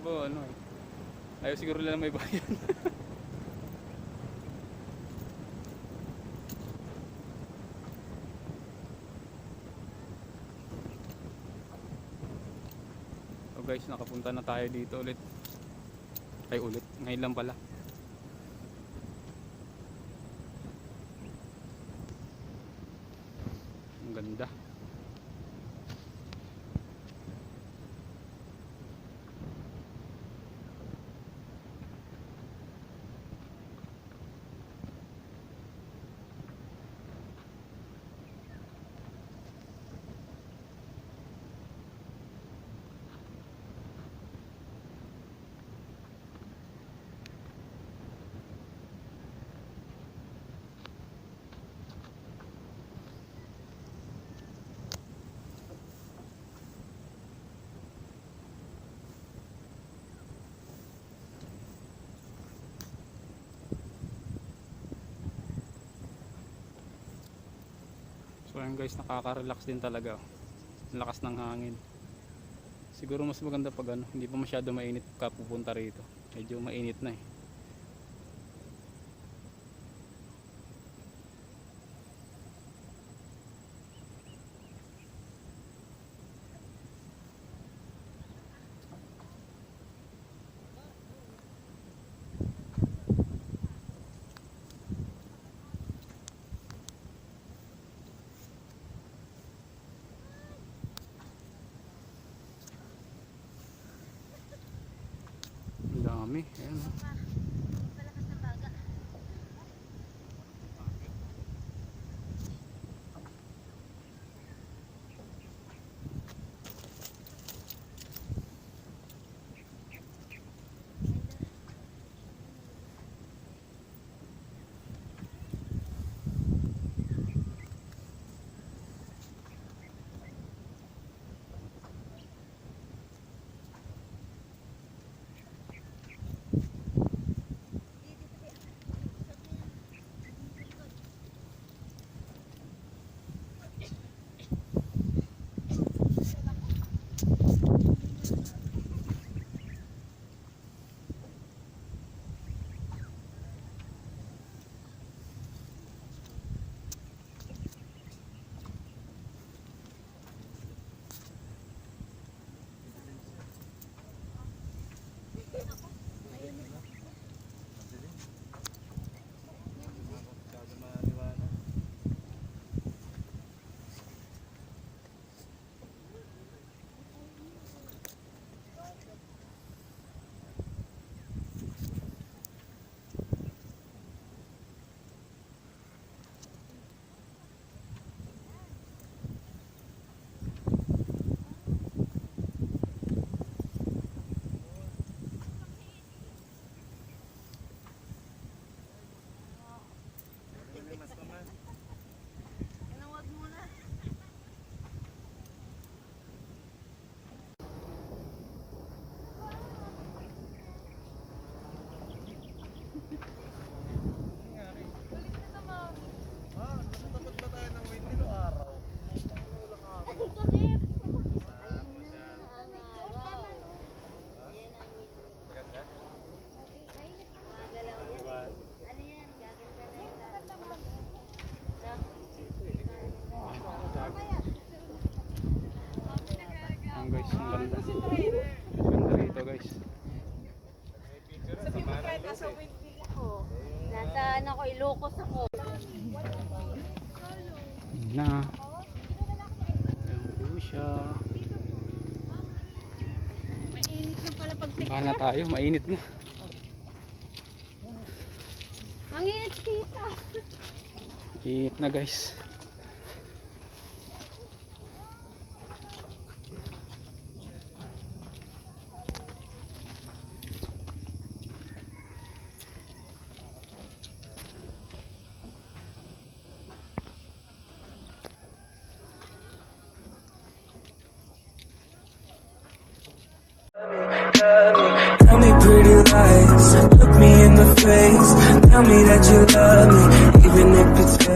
iba ano eh. Ayaw siguro lang may bayan. So guys, nakapunta na tayo dito ulit. Ay ulit, ngayon lang pala. Ang ganda. So ayun guys, nakaka-relax din talaga. Ang lakas ng hangin. Siguro mas maganda pag ano, hindi pa masyado mainit ka pupunta rito. Medyo mainit na eh. Ang dami, ayan oh. Guys, ang ganda. Ganda rito guys. Sabi mo kahit nasa windmill ako. Nasa ako, Ilocos ako. Na. Ayan po siya. Mainit na pala pag Baka na tayo, mainit na. ang init kita. Init na guys. Tell me pretty lies, look me in the face. Tell me that you love me, even if it's fake.